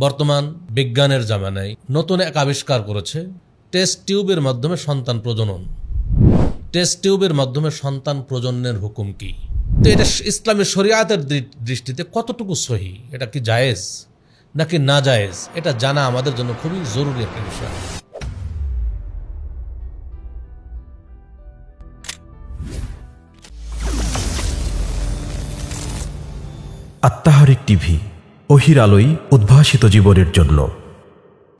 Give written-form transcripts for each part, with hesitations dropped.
বর্তমান বিজ্ঞানের জামানায় নতুন এক আবিষ্কার করেছে টেস্ট টিউবের মাধ্যমে সন্তান প্রজনন। টেস্ট টিউবের মাধ্যমে সন্তান প্রজননের হুকুম কি? তো এটা ইসলামী শরিয়াতের দৃষ্টিতে কতটুকু সহি, এটা কি জায়েজ নাকি না জায়েজ, এটা জানা আমাদের জন্য খুবই জরুরি একটা বিষয়। আত্মাহারিক টিভি, ওহির আলোয় উদ্ভাসিত জীবনের জন্য।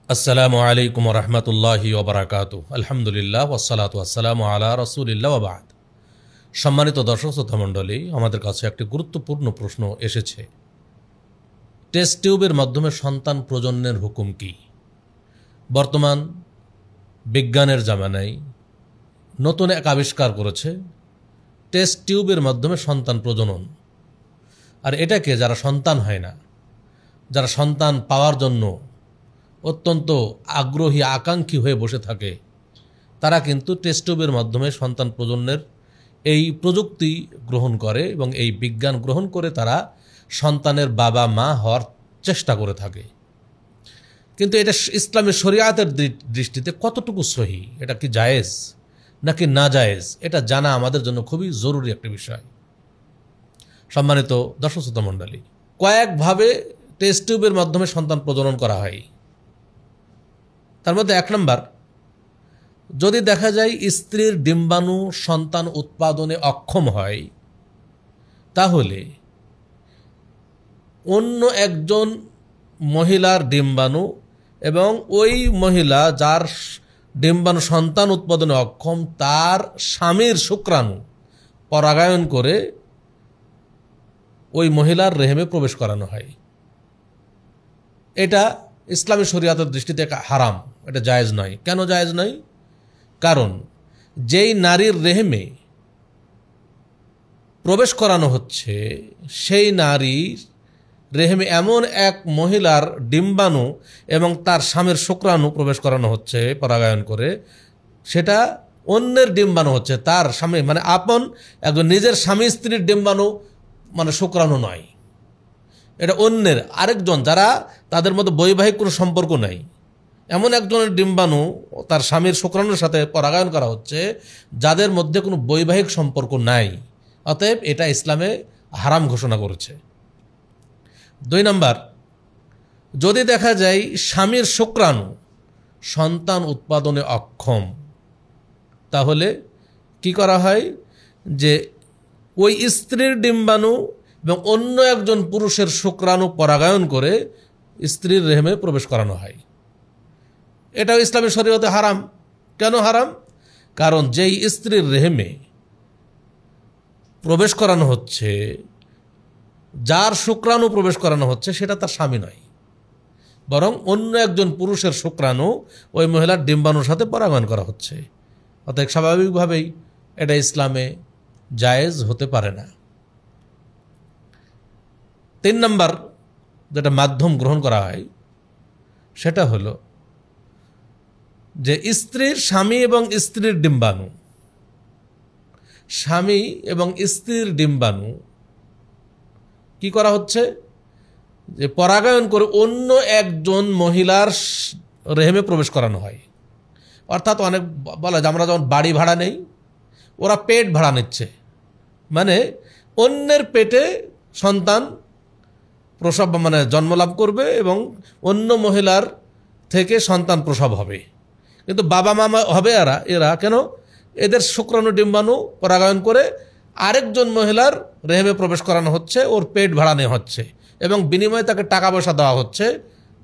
আসসালামু আলাইকুম ওয়া রাহমাতুল্লাহি ওয়া বারাকাতুহু। আলহামদুলিল্লাহ ওয়াসসালাতু ওয়াসসালামু আলা রাসূলিল্লাহ ওয়া বা'দ। সম্মানিত দর্শক শ্রোতা মণ্ডলী, আমাদের কাছে একটি গুরুত্বপূর্ণ প্রশ্ন এসেছে। টেস্ট টিউবের মাধ্যমে সন্তান প্রজননের হুকুম কি? বর্তমান বিজ্ঞানের জামানায় নতুন এক আবিষ্কার করেছে টেস্ট টিউবের মাধ্যমে সন্তান প্রজনন। আর এটাকে যারা সন্তান হয় না, যারা সন্তান পাওয়ার জন্য অত্যন্ত আগ্রহী আকাঙ্ক্ষী হয়ে বসে থাকে, তারা কিন্তু টেস্ট টিউবের মাধ্যমে সন্তান প্রজননের এই প্রযুক্তি গ্রহণ করে এবং এই বিজ্ঞান গ্রহণ করে তারা সন্তানের বাবা মা হওয়ার চেষ্টা করে থাকে। কিন্তু এটা ইসলামী শরিয়াতের দৃষ্টিতে কতটুকু সহি, এটা কি জায়েজ নাকি না জায়েজ, এটা জানা আমাদের জন্য খুবই জরুরি একটা বিষয়। সম্মানিত দর্শক শ্রোতা মণ্ডলী, কয়েকভাবে টেস্ট টিউবের মাধ্যমে সন্তান প্রজনন করা হয়। তার মধ্যে 1 নম্বর, যদি দেখা যায় স্ত্রীর ডিম্বাণু সন্তান উৎপাদনে অক্ষম হয়, তাহলে অন্য একজন মহিলার ডিম্বাণু এবং ওই মহিলা যার ডিম্বাণু সন্তান উৎপাদনে অক্ষম, তার স্বামীর শুক্রাণু পরাগায়ন করে ওই মহিলার রেহেমে প্রবেশ করানো হয়। এটা ইসলামী শরিয়াতের দৃষ্টিতে হারাম, এটা জায়েজ নয়। কেন জায়েজ নয়? কারণ যেই নারীর রেহেমে প্রবেশ করানো হচ্ছে, সেই নারীর রেহেমে এমন এক মহিলার ডিম্বাণু এবং তার স্বামীর শুক্রাণু প্রবেশ করানো হচ্ছে পরাগায়ন করে, সেটা অন্যের ডিম্বাণু হচ্ছে, তার স্বামী মানে আপন একজন নিজের স্বামী স্ত্রীর ডিম্বাণু মানে শুক্রাণু নয়, এটা অন্যের আরেকজন, যারা তাদের মধ্যে বৈবাহিক কোনো সম্পর্ক নাই, এমন একজনের ডিম্বাণু তার স্বামীর শুক্রাণুর সাথে পরাগায়ন করা হচ্ছে, যাদের মধ্যে কোনো বৈবাহিক সম্পর্ক নাই। অতএব এটা ইসলামে হারাম ঘোষণা করেছে। 2 নম্বর, যদি দেখা যায় স্বামীর শুক্রাণু সন্তান উৎপাদনে অক্ষম, তাহলে কি করা হয় যে ওই স্ত্রীর ডিম্বাণু এবং অন্য একজন পুরুষের শুক্রাণু পরাগায়ন করে স্ত্রীর রেহেমে প্রবেশ করানো হয়। এটাও ইসলামী শরীয়তে হারাম। কেন হারাম? কারণ যেই স্ত্রীর রেহেমে প্রবেশ করানো হচ্ছে, যার শুক্রাণু প্রবেশ করানো হচ্ছে, সেটা তার স্বামী নয়, বরং অন্য একজন পুরুষের শুক্রাণু ওই মহিলার ডিম্বাণুর সাথে পরাগায়ন করা হচ্ছে। অর্থাৎ স্বাভাবিকভাবেই এটা ইসলামে জায়েজ হতে পারে না। 3 নম্বর যেটা মাধ্যম গ্রহণ করা হয়, সেটা হলো যে স্ত্রীর স্বামী এবং স্ত্রীর ডিম্বাণু, স্বামী এবং স্ত্রীর ডিম্বাণু কি করা হচ্ছে যে পরাগায়ন করে অন্য একজন মহিলার রেহেমে প্রবেশ করানো হয়। অর্থাৎ অনেক বলা যায়, আমরা যেমন বাড়ি ভাড়া নেই, ওরা পেট ভাড়া নিচ্ছে, মানে অন্যের পেটে সন্তান প্রসব মানে জন্মলাভ করবে এবং অন্য মহিলার থেকে সন্তান প্রসব হবে, কিন্তু বাবা মা হবে এরা কেন? এদের শুক্রাণু ডিম্বাণু পরাগায়ন করে আরেকজন মহিলার রেহেমে প্রবেশ করানো হচ্ছে, ওর পেট ভাড়া নেওয়া হচ্ছে এবং বিনিময়ে তাকে টাকা পয়সা দেওয়া হচ্ছে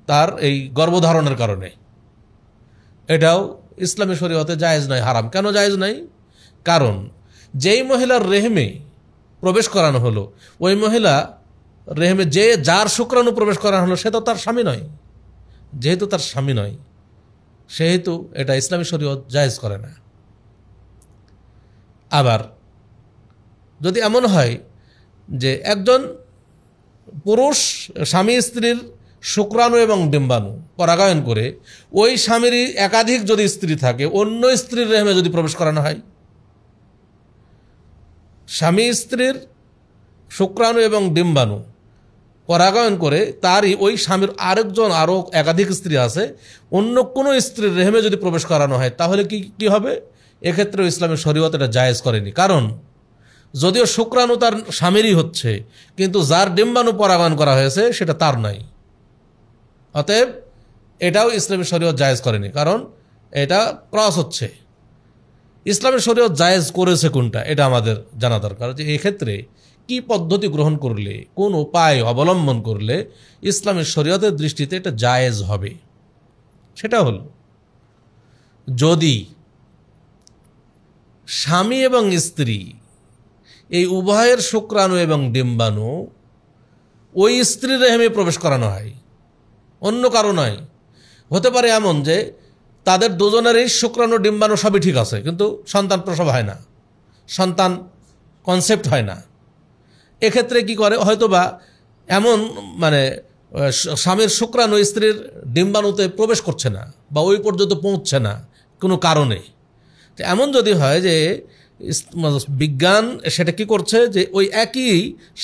তার এই গর্ভধারণের কারণে। এটাও ইসলামী শরীয়তে জায়েজ নয়, হারাম। কেন জায়েজ নয়? কারণ যেই মহিলার রেহেমে প্রবেশ করানো হলো, ওই মহিলা রেহেমে যার শুক্রাণু প্রবেশ করানো হলো, সে তো তার স্বামী নয়। যেহেতু তার স্বামী নয়, সেহেতু এটা ইসলামী শরীয়ত জায়েজ করে না। আবার যদি এমন হয় যে একজন পুরুষ স্বামী স্ত্রীর শুক্রাণু এবং ডিম্বাণু পরাগায়ন করে ওই স্বামীরই একাধিক যদি স্ত্রী থাকে, অন্য স্ত্রীর রেহেমে যদি প্রবেশ করানো হয়, স্বামী স্ত্রীর শুক্রাণু এবং ডিম্বাণু পরাগায়ন করে তারই ওই স্বামীর আরও একাধিক স্ত্রী আছে, অন্য কোনো স্ত্রীর রেহেমে যদি প্রবেশ করানো হয় তাহলে কি হবে? এক্ষেত্রে ইসলামের শরীয়ত এটা জায়েজ করেনি। কারণ যদিও শুক্রাণু তার স্বামীরই হচ্ছে, কিন্তু যার ডিম্বাণু পরাগায়ন করা হয়েছে সেটা তার নাই। অতএব এটাও ইসলামের শরীয়ত জায়েজ করেনি, কারণ এটা ক্রস হচ্ছে। ইসলামের শরীয়ত জায়েজ করেছে কোনটা, এটা আমাদের জানা দরকার, যে এক্ষেত্রে কি পদ্ধতি গ্রহণ করলে, কোন উপায় অবলম্বন করলে ইসলামের শরীয়তের দৃষ্টিতে এটা জায়েজ হবে। সেটা হলো, যদি স্বামী এবং স্ত্রী এই উভয়ের শুক্রাণু এবং ডিম্বাণু ওই স্ত্রীর রেহেমে প্রবেশ করানো হয়, অন্য কারো নয়। হতে পারে এমন যে তাদের দুজনেরই শুক্রাণু ডিম্বাণু সবই ঠিক আছে, কিন্তু সন্তান প্রসব হয় না, সন্তান কনসেপ্ট হয় না। এক্ষেত্রে কি করে, হয়তোবা এমন স্বামীর শুক্রাণু স্ত্রীর ডিম্বাণুতে প্রবেশ করছে না বা ওই পর্যন্ত পৌঁছছে না কোনো কারণে। এমন যদি হয় যে বিজ্ঞান সেটা কি করছে, যে ওই একই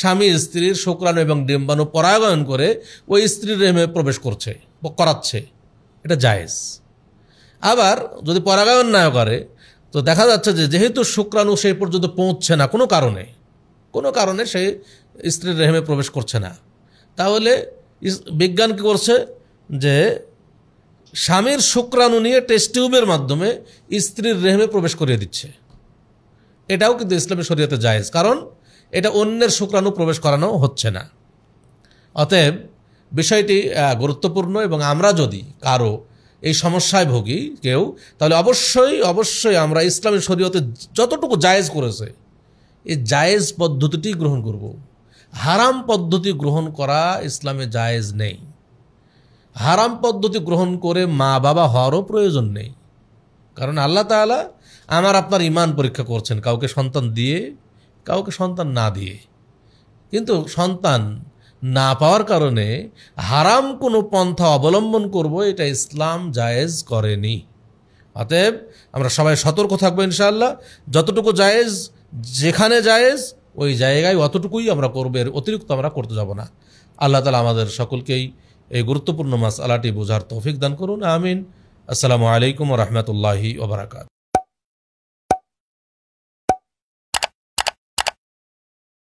স্বামী স্ত্রীর শুক্রাণু এবং ডিম্বাণু পরাগায়ন করে ওই স্ত্রীর রেহেমে প্রবেশ করাচ্ছে, এটা জায়েজ। আবার যদি পরাগায়ন না করে, তো দেখা যাচ্ছে যে যেহেতু শুক্রাণু সেই পর্যন্ত পৌঁছছে না কোনো কারণে সে স্ত্রীর রেহেমে প্রবেশ করছে না, তাহলে বিজ্ঞান কি করছে, যে স্বামীর শুক্রাণু নিয়ে টেস্ট টিউবের মাধ্যমে স্ত্রীর রেহেমে প্রবেশ করিয়ে দিচ্ছে। এটাও কিন্তু ইসলামী শরীয়তে জায়েজ, কারণ এটা অন্যের শুক্রাণু প্রবেশ করানো হচ্ছে না। অতএব বিষয়টি গুরুত্বপূর্ণ, এবং আমরা যদি কারো এই সমস্যায় ভুগি কেউ, তাহলে অবশ্যই আমরা ইসলামী শরীয়তে যতটুকু জায়েজ করেছে এই জায়েজ পদ্ধতিটি গ্রহণ করব। হারাম পদ্ধতি গ্রহণ করা ইসলামে জায়েজ নেই। হারাম পদ্ধতি গ্রহণ করে মা বাবা হওয়ারও প্রয়োজন নেই, কারণ আল্লাহ তাআলা আমার আপনার ঈমান পরীক্ষা করছেন, কাউকে সন্তান দিয়ে কাউকে সন্তান না দিয়ে। কিন্তু সন্তান না পাওয়ার কারণে হারাম কোনো পন্থা অবলম্বন করব, এটা ইসলাম জায়েজ করেনি। অতএব আমরা সবাই সতর্ক থাকবো ইনশাআল্লাহ। যতটুকু জায়েজ, যেখানে জায়েজ ওই জায়গায় অতটুকুই আমরা করবো, এর অতিরিক্ত আমরা করতে যাব না। আল্লাহ তাআলা আমাদের সকলকেই এই গুরুত্বপূর্ণ মাসআলাটি বোঝার তৌফিক দান করুন, আমিন। আসসালামু আলাইকুম ওয়া রাহমাতুল্লাহি ওয়া বারাকাতুহু।